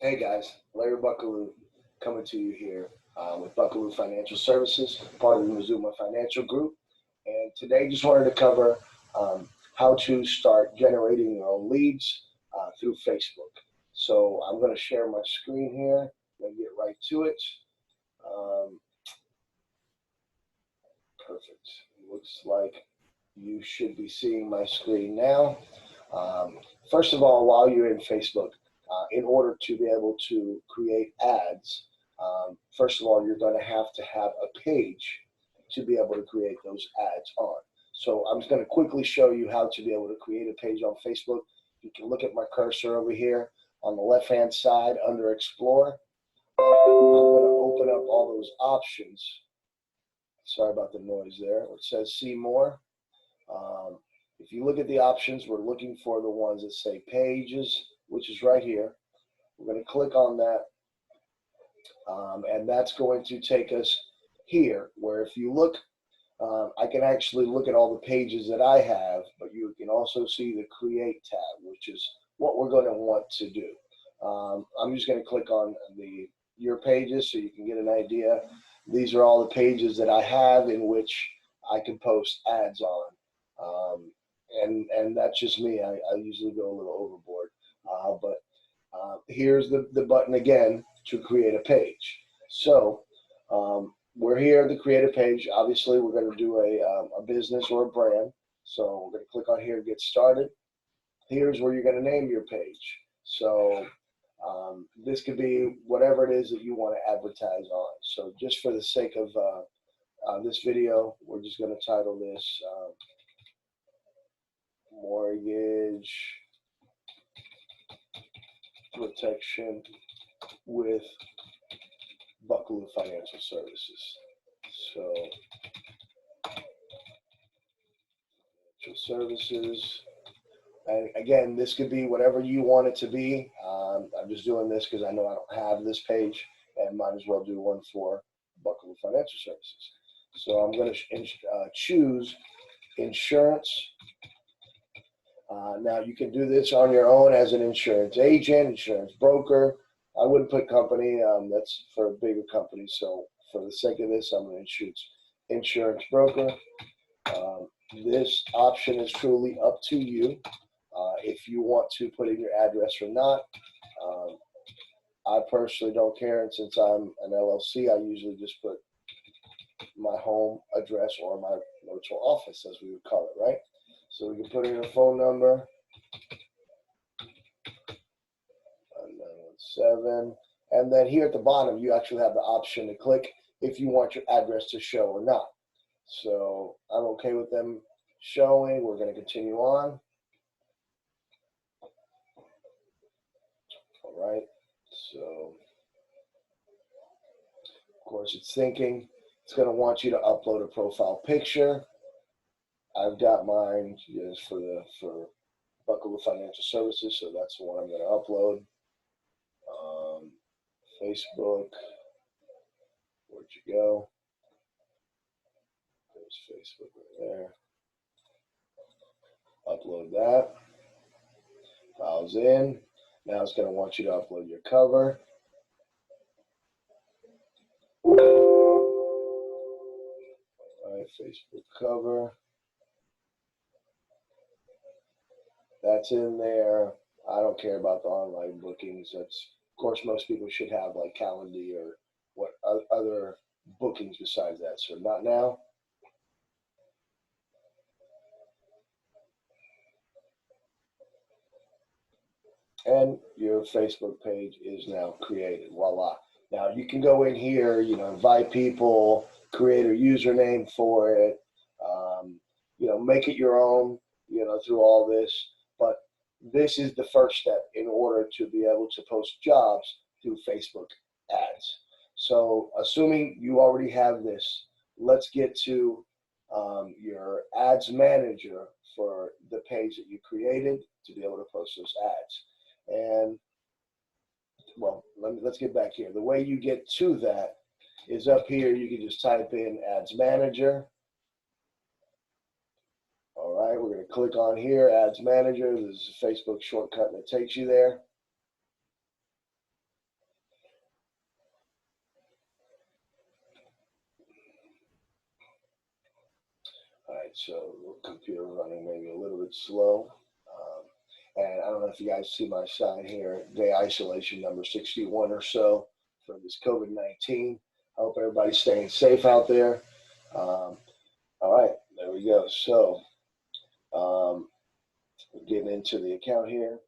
Hey guys, Larry Buckaloo coming to you here with Buckaloo Financial Services, part of the Mazuma Financial Group. And today just wanted to cover um, how to start generating your own leads through Facebook. So I'm going to share my screen here and get right to it. Um, Perfect. Looks like you should be seeing my screen now. Um, First of all, while you're in Facebook, in order to be able to create ads, first of all, you're going to have a page to be able to create those ads on. So I'm just going to quickly show you how to be able to create a page on Facebook. You can look at my cursor over here on the left-hand side under Explore. I'm going to open up all those options. Sorry about the noise there. It says See More. Um, if you look at the options, we're looking for the ones that say pages, which is right here. We're going to click on that, and that's going to take us here, where if you look, I can actually look at all the pages that I have, but you can also see the Create tab, which is what we're going to want to do. I'm just going to click on your pages so you can get an idea. These are all the pages that I have in which I can post ads on. Um, and that's just me. I usually go a little overboard. But here's the button again to create a page. So we're here at the create a page. Obviously, we're going to do a business or a brand. So we're going to click on here, get started. Here's where you're going to name your page. So this could be whatever it is that you want to advertise on. So just for the sake of this video, we're just going to title this Mortgage Protection with Buckaloo Financial Services. So, financial services. And again, this could be whatever you want it to be. I'm just doing this because I know I don't have this page and might as well do one for Buckaloo Financial Services. So I'm going to choose insurance. Now you can do this on your own as an insurance agent, insurance broker. I wouldn't put company. That's for bigger companies. So for the sake of this, I'm going to choose insurance broker. This option is truly up to you if you want to put in your address or not. Um, I personally don't care, and since I'm an LLC, I usually just put my home address or my virtual office, as we would call it, right? So we can put in a phone number, 917, and then here at the bottom, you actually have the option to click if you want your address to show or not. So I'm okay with them showing. We're going to continue on. All right. So, of course, it's thinking. It's going to want you to upload a profile picture. I've got mine just for Buckaloo Financial Services, so that's the one I'm going to upload. Facebook, where'd you go? There's Facebook right there. Upload that. Files in. Now it's going to want you to upload your cover. All right, Facebook cover. That's in there. I don't care about the online bookings. That's, of course, most people should have like Calendly or what other bookings besides that. So not now. And your Facebook page is now created. Voila. Now you can go in here, invite people, create a username for it, make it your own, through all this. But this is the first step in order to be able to post jobs through Facebook ads. So assuming you already have this, let's get to your ads manager for the page that you created to be able to post those ads. And well, let's get back here. The way you get to that is up here. You can just type in Ads Manager. All right, we're going to click on here, Ads Manager. This is a Facebook shortcut that takes you there. right, so the computer running maybe a little bit slow. And I don't know if you guys see my sign here, day isolation number 61 or so for this COVID-19. I hope everybody's staying safe out there. All right, there we go. So getting into the account here.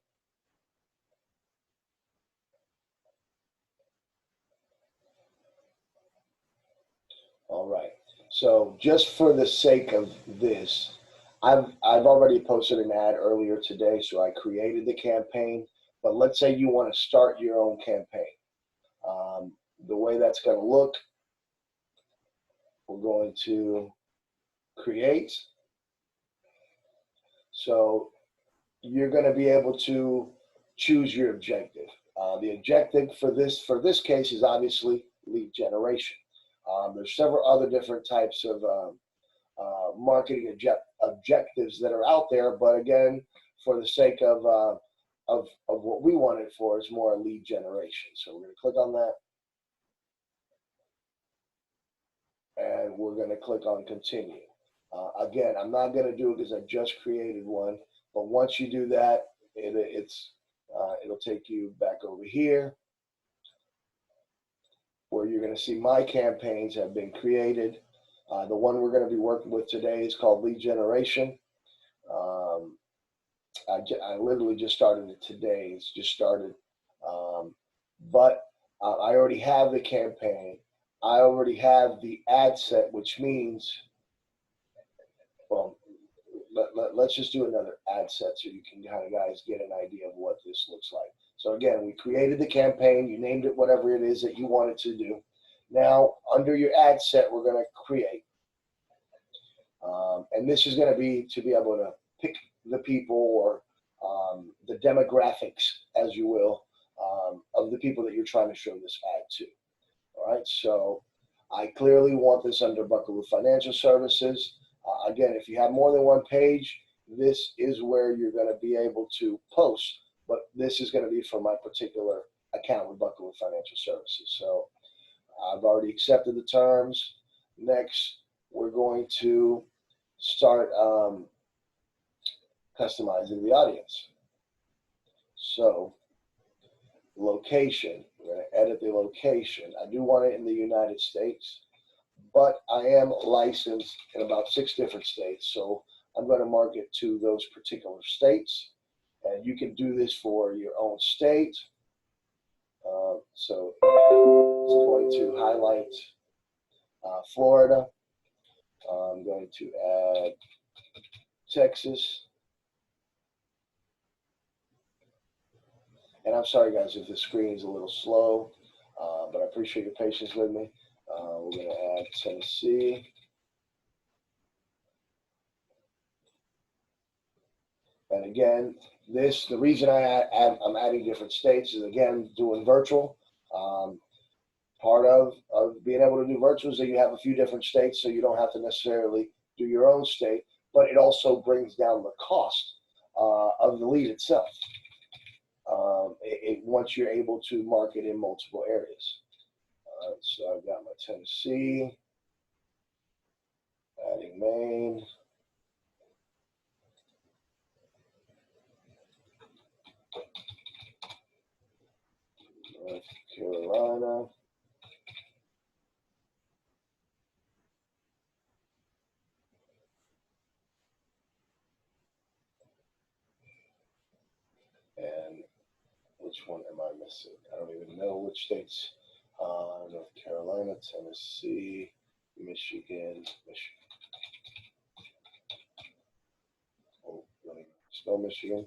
All right. So just for the sake of this, I've already posted an ad earlier today, so I created the campaign. But let's say you want to start your own campaign. The way that's going to look, we're going to create. So you're going to be able to choose your objective. The objective for this case is obviously lead generation. There's several other different types of marketing objectives that are out there, but again, for the sake of what we want it for is more lead generation. So we're going to click on that, and we're going to click on continue. Again, I'm not going to do it because I just created one, but once you do that, it'll take you back over here where you're going to see my campaigns have been created. The one we're going to be working with today is called lead generation. I literally just started it today. It's just started. But I already have the campaign. I already have the ad set, which means, well, let's just do another ad set so you can kind of guys get an idea of what this looks like. So again, we created the campaign. You named it whatever it is that you wanted to do. Now, under your ad set, we're going to create. And this is going to be to be able to pick the people or the demographics, as you will, of the people that you're trying to show this ad to. All right, so I clearly want this under Buckaroo Financial Services. Again, if you have more than one page, this is where you're going to be able to post, but this is going to be for my particular account with Buckaroo Financial Services. So I've already accepted the terms. Next, we're going to start customizing the audience. So location, we're going to edit the location. I do want it in the United States, but I am licensed in about 6 different states. So I'm going to market to those particular states. And you can do this for your own state. So it's going to highlight Florida. I'm going to add Texas. And I'm sorry, guys, if the screen is a little slow, but I appreciate your patience with me. We're going to add Tennessee. And again, the reason I'm adding different states is, again, doing virtual. Part of being able to do virtual is that you have a few different states, so you don't have to necessarily do your own state, but it also brings down the cost of the lead itself. Once you're able to market in multiple areas. So I've got my Tennessee, adding Maine, North Carolina, and which one am I missing? I don't even know which states. North Carolina, Tennessee, Michigan. Oh, let me spell Michigan.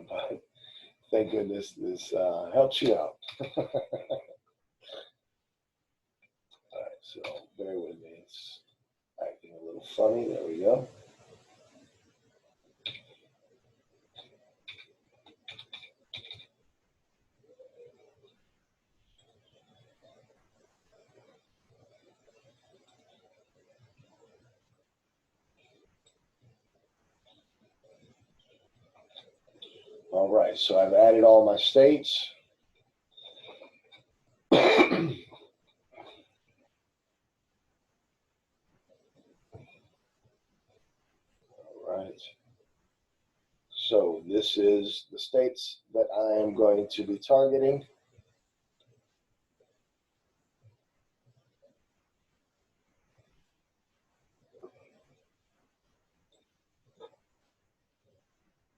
But thank goodness this helps you out. All right, so bear with me. It's acting a little funny. There we go. All right, so I've added all my states. So this is the states that I am going to be targeting.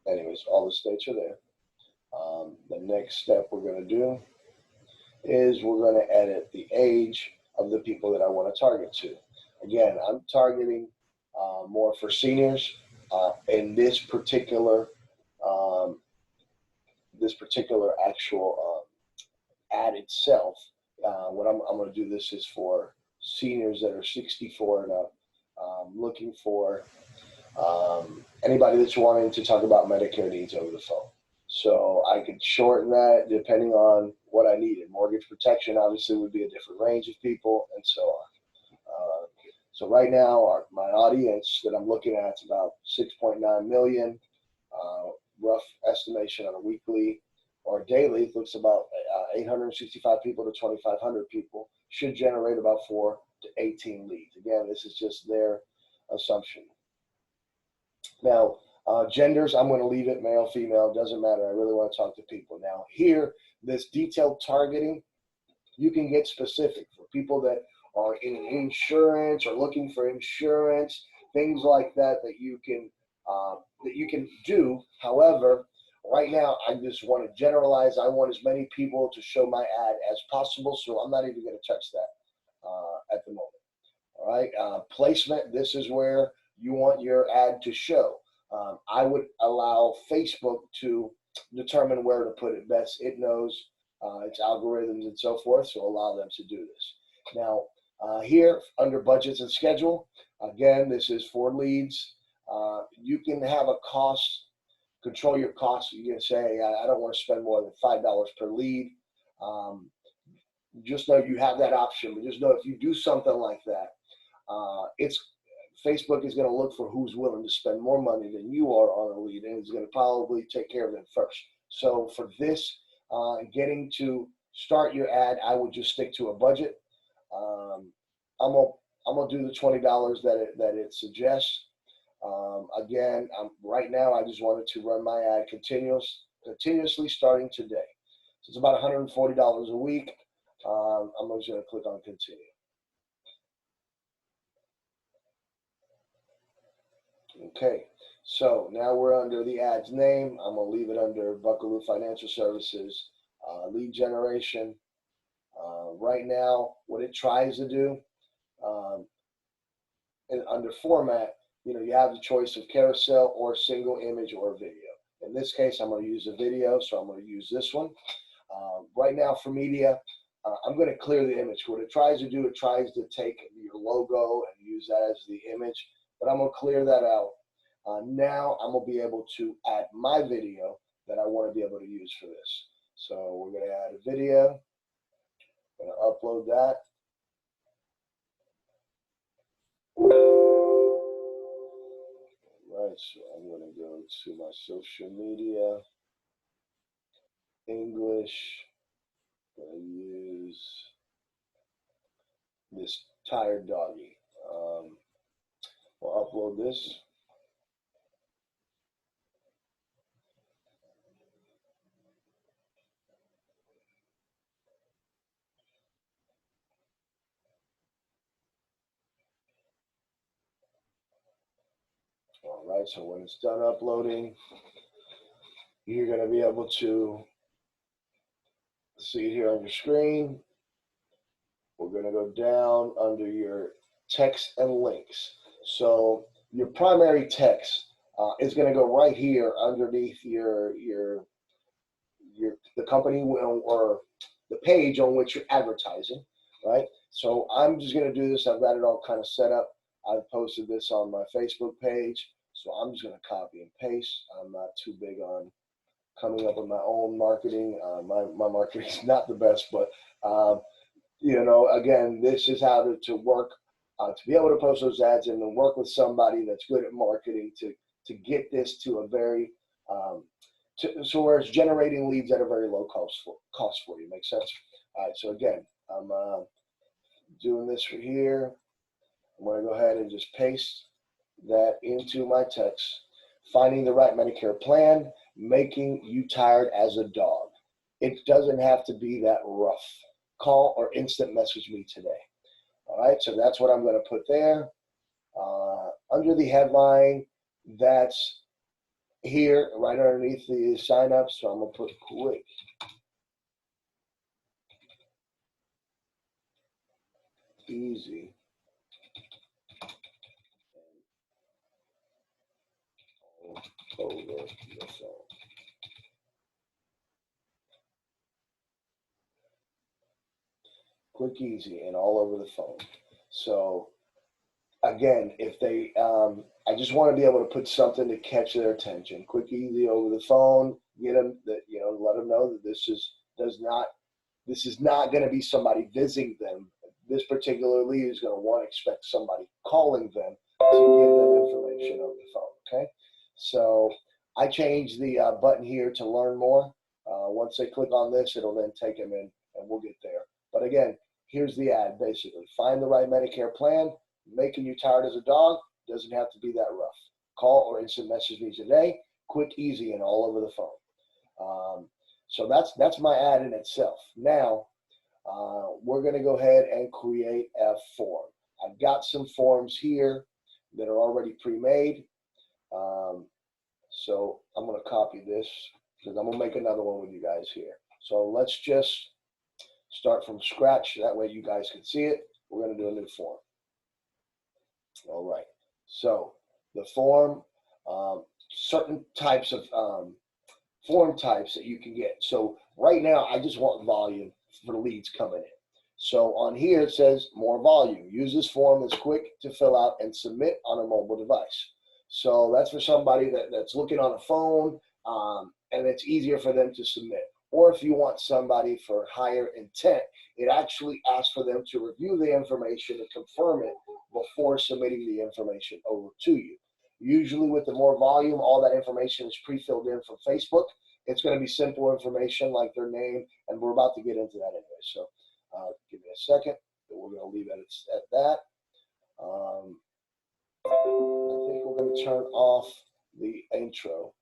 Anyways, all the states are there. The next step we're going to do is we're going to edit the age of the people that I want to target to. Again, I'm targeting more for seniors in um, this particular actual ad itself. What I'm going to do this is for seniors that are 64 and up, looking for anybody that's wanting to talk about Medicare needs over the phone. So I could shorten that depending on what I needed. Mortgage protection obviously would be a different range of people, and so on. So right now, my audience that I'm looking at is about 6.9 million. Rough estimation on a weekly or daily, it looks about 865 people to 2,500 people. Should generate about 4 to 18 leads. Again, this is just their assumption. Now, genders, I'm going to leave it male, female, doesn't matter. I really want to talk to people. Now, here, this detailed targeting, you can get specific for people that are in insurance or looking for insurance, things like that that you can do. However, right now, I just want to generalize. I want as many people to show my ad as possible, so I'm not even going to touch that at the moment. All right, placement. This is where you want your ad to show. I would allow Facebook to determine where to put it best. It knows its algorithms and so forth, so allow them to do this. Now, here under budgets and schedule, again, this is for leads. You can have a cost, control your costs. You can say, I don't want to spend more than $5 per lead. Just know you have that option, but just know if you do something like that, it's Facebook is going to look for who's willing to spend more money than you are on a lead, and it's going to probably take care of them first. So for this, getting to start your ad, I would just stick to a budget. I'm gonna do the $20 that it suggests. Again, right now I just wanted to run my ad continuously starting today. So it's about $140 a week. I'm just going to click on continue. Okay, so now we're under the ad's name. I'm going to leave it under Buckaloo Financial Services, lead generation. Right now, what it tries to do, and under format, you have the choice of carousel or single image or video. In this case, I'm going to use a video, so I'm going to use this one. Right now for media, I'm going to clear the image. What it tries to do, it tries to take your logo and use that as the image, but I'm going to clear that out. Now I'm going to be able to add my video that I want to be able to use for this. So we're going to add a video. I'm going to upload that. Right, so I'm going to go to my social media, English. I'm going to use this tired doggy. We'll upload this. All right, so when it's done uploading, you're going to be able to see it here on your screen. We're going to go down under your text and links. So your primary text is going to go right here underneath the company or the page on which you're advertising, right? So I'm just going to do this. I've got it all kind of set up. I've posted this on my Facebook page, so I'm just going to copy and paste. I'm not too big on coming up with my own marketing. My marketing is not the best, but again, this is how to work to be able to post those ads and to work with somebody that's good at marketing to get this to a very so where it's generating leads at a very low cost for you. Makes sense? All right. So again, I'm doing this for here. I'm going to go ahead and just paste that into my text. finding the right Medicare plan, making you tired as a dog. It doesn't have to be that rough. Call or instant message me today. All right, so that's what I'm going to put there. Under the headline, that's here, right underneath the sign up. So I'm going to put quick, easy, over the phone. Quick, easy, and all over the phone. So again, if they, I just want to be able to put something to catch their attention. Quick, easy, over the phone. Get them that, let them know that this is not going to be somebody visiting them. This particular lead is going to expect somebody calling them to give them information over the phone. Okay, so I changed the button here to learn more. Once they click on this, it'll then take them in, and we'll get there. But again, here's the ad basically. Find the right Medicare plan. Making you tired as a dog. Doesn't have to be that rough. Call or instant message me today. Quick, easy, and all over the phone. So that's my ad in itself. Now, we're going to go ahead and create a form. I've got some forms here that are already pre-made. So I'm going to copy this because I'm going to make another one with you guys here. So let's just start from scratch. That way you guys can see it. We're going to do a new form. All right. So the form, certain types of form types that you can get. So right now, I just want volume for the leads coming in. So on here, it says more volume. Use this form that's quick to fill out and submit on a mobile device. So that's for somebody that's looking on a phone, and it's easier for them to submit. Or if you want somebody for higher intent, it actually asks for them to review the information and confirm it before submitting the information over to you. Usually with the more volume, all that information is pre-filled in from Facebook. It's going to be simple information like their name, and we're about to get into that anyway. So give me a second. We're going to leave it at that. I think we're going to turn off the intro.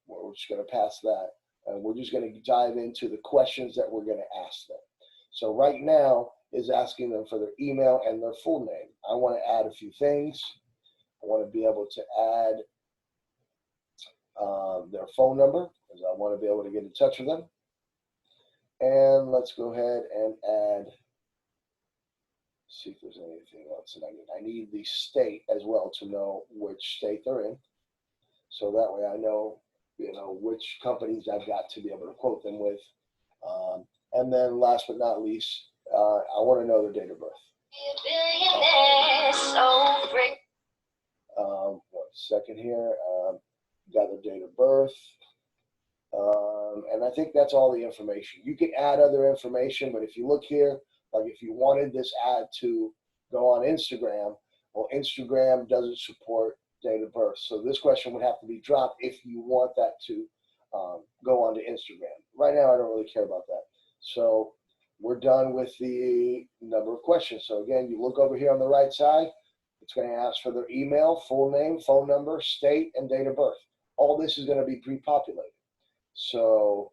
We're just going to pass that. And we're just going to dive into the questions that we're going to ask them. So right now is asking them for their email and their full name. I want to add a few things. I want to be able to add their phone number, because I want to be able to get in touch with them. And let's go ahead and add, see if there's anything else that I need. I need the state as well to know which state they're in. So that way I know, which companies I've got to be able to quote them with. And then last but not least, I want to know their date of birth. 1 second here. Got their date of birth. And I think that's all the information. You can add other information, but if you look here, like if you wanted this ad to go on Instagram, well, Instagram doesn't support date of birth. So this question would have to be dropped if you want that to go onto Instagram. Right now, I don't really care about that. So we're done with the number of questions. So again, you look over here on the right side, it's going to ask for their email, full name, phone number, state, and date of birth. All this is going to be pre-populated. So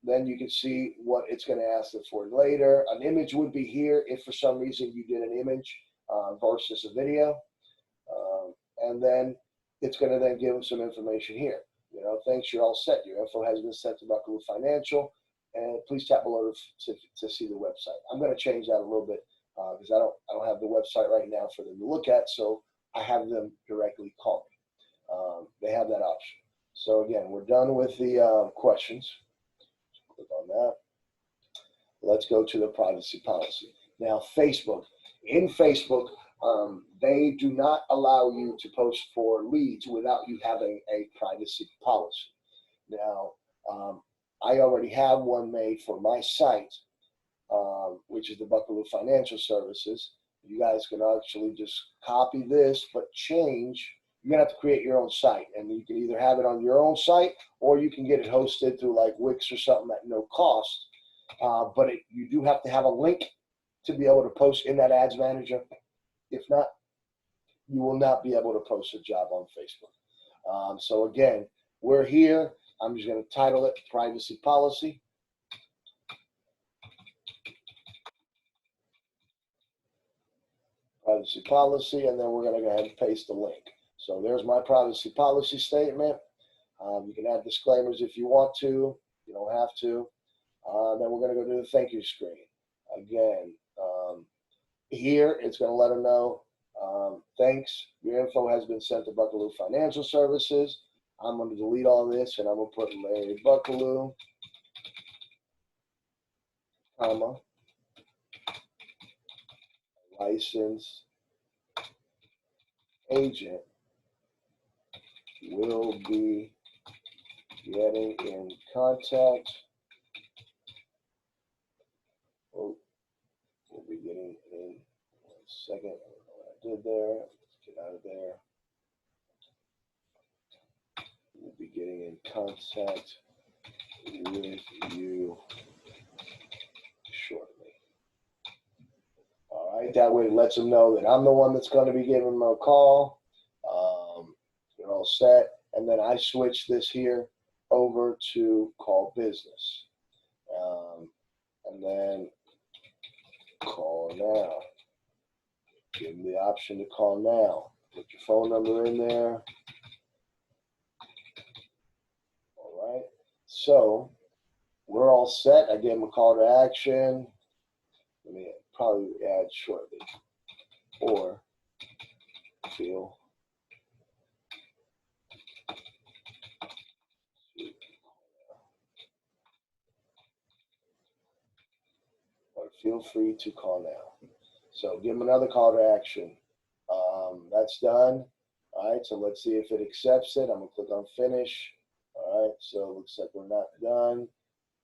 then you can see what it's going to ask them for later. An image would be here if for some reason you did an image versus a video. And then it's going to then give them some information here. Thanks, you're all set. Your info has been sent to Buckaroo Financial, and please tap below to see the website. I'm going to change that a little bit because I don't have the website right now for them to look at, so I have them directly call me. They have that option. So again, we're done with the questions. Click on that. Let's go to the privacy policy. Now, Facebook. In Facebook, they do not allow you to post for leads without you having a privacy policy. Now, I already have one made for my site, which is the Buckaroo Financial Services. You guys can actually just copy this, but change. You're going to have to create your own site, and you can either have it on your own site or you can get it hosted through like Wix or something at no cost. But you do have to have a link to be able to post in that ads manager. If not, you will not be able to post a job on Facebook. So again, we're here. I'm just going to title it Privacy Policy. Privacy Policy, and then we're going to go ahead and paste the link. So there's my privacy policy statement. You can add disclaimers if you want to. You don't have to. Then we're going to go to the thank you screen. Again, here it's going to let them know, thanks, your info has been sent to Buckaloo Financial Services. I'm going to delete all this, and I'm going to put Larry Buckaloo, comma, licensed agent will be getting in contact. Oh, we'll be getting in 1 second. I don't know what I did there. Let's get out of there. We'll be getting in contact with you shortly. All right, that way it lets them know that I'm the one that's going to be giving them a call. They're all set. And then I switch this here over to call business. And then call now. Give them the option to call now. Put your phone number in there. All right. So we're all set. I gave them a call to action. Let me probably add shortly. Or feel free to call now. So give them another call to action. That's done. All right, so let's see if it accepts it. I'm going to click on finish. All right, so it looks like we're not done.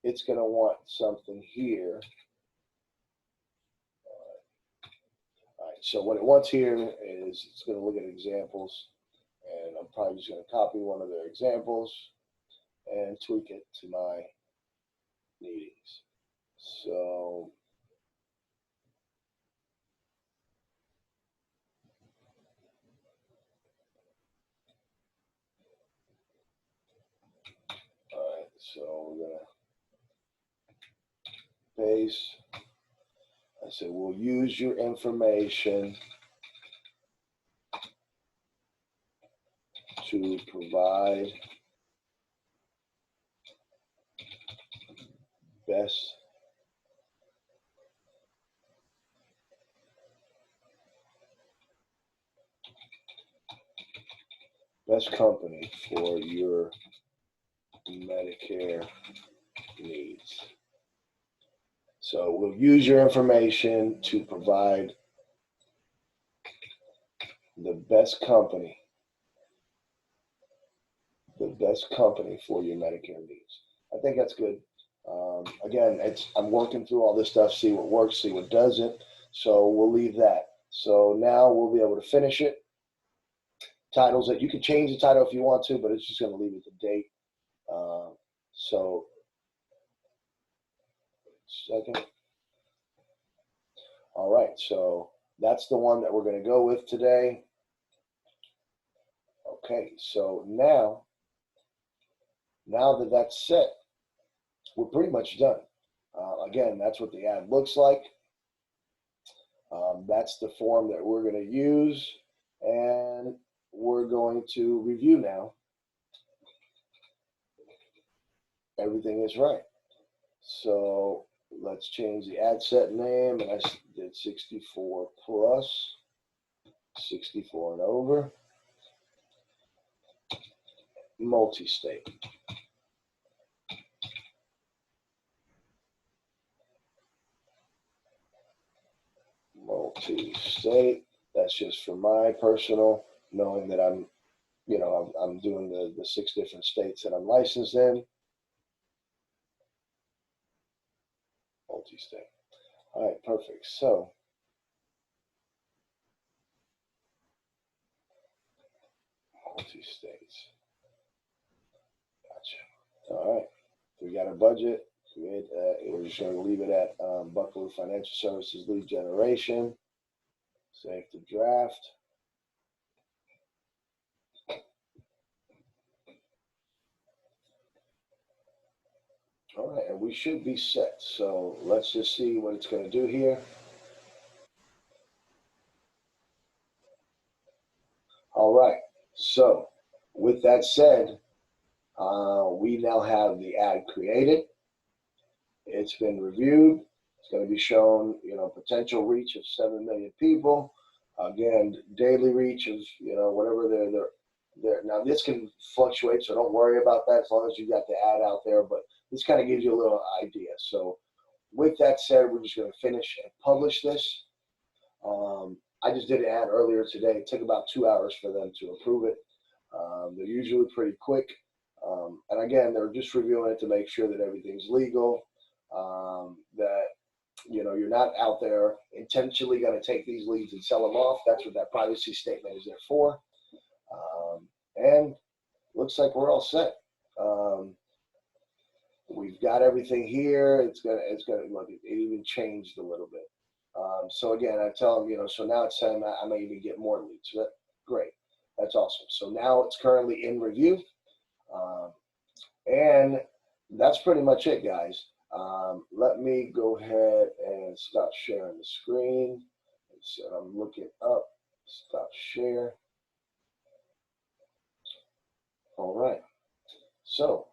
It's going to want something here. All right, so what it wants here is it's going to look at examples. And I'm probably just going to copy one of their examples and tweak it to my needs. So all right, so we're going to paste. I said, we'll use your information to provide best company for your Medicare needs. So we'll use your information to provide the best company for your Medicare needs. I think that's good. Again, I'm working through all this stuff, see what works, see what doesn't. So we'll leave that. So now we'll be able to finish it. Titles that you can change the title if you want to, but it's just going to leave it the date. So, second. All right, so that's the one that we're going to go with today. Okay, so now that that's set, we're pretty much done. Again, that's what the ad looks like. That's the form that we're going to use, and we're going to review now. Everything is right. So let's change the ad set name, and I did 64 plus, 64 and over, multi-state. Multi-state. That's just for my personal, knowing that I'm doing the 6 different states that I'm licensed in. Multi-state. All right, perfect. So multi-states. Gotcha. All right. We got a budget. We're just going to leave it at Buckaloo Financial Services lead generation. Save the draft. All right, and we should be set. So let's just see what it's going to do here. All right, so with that said, we now have the ad created. It's been reviewed. It's going to be shown, potential reach of 7 million people. Again, daily reach of, whatever they're. Now, this can fluctuate, so don't worry about that as long as you got the ad out there. But this kind of gives you a little idea. So, with that said, we're just going to finish and publish this. I just did an ad earlier today. It took about 2 hours for them to approve it. They're usually pretty quick. And again, they're just reviewing it to make sure that everything's legal, that you're not out there intentionally going to take these leads and sell them off. That's what that privacy statement is there for. And looks like we're all set. We've got everything here. It's gonna look. It even changed a little bit. So again, I tell them, so now it's saying I may even get more leads. So great. That's awesome. So now it's currently in review. And that's pretty much it, guys. Let me go ahead and stop sharing the screen. So I'm looking up, stop share. All right. So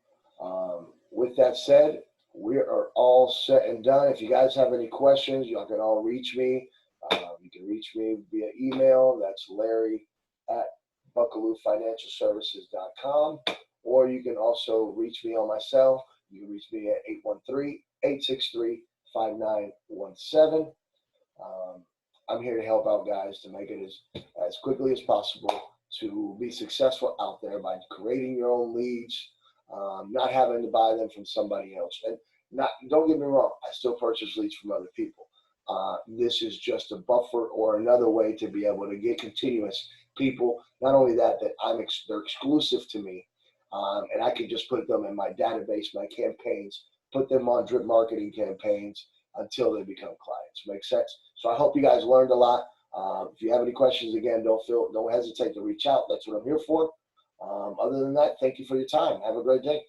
with that said, we are all set and done. If you guys have any questions, y'all can all reach me. You can reach me via email. That's Larry at BuckalooFinancialServices.com. Or you can also reach me on my cell. You can reach me at 813-863-5917. I'm here to help out guys to make it as quickly as possible to be successful out there by creating your own leads, not having to buy them from somebody else. And don't get me wrong, I still purchase leads from other people. This is just a buffer or another way to be able to get continuous people. Not only that they're exclusive to me, and I can just put them in my database, my campaigns, put them on drip marketing campaigns until they become clients. Make sense? So I hope you guys learned a lot. If you have any questions, again, don't hesitate to reach out. That's what I'm here for. Other than that, thank you for your time. Have a great day.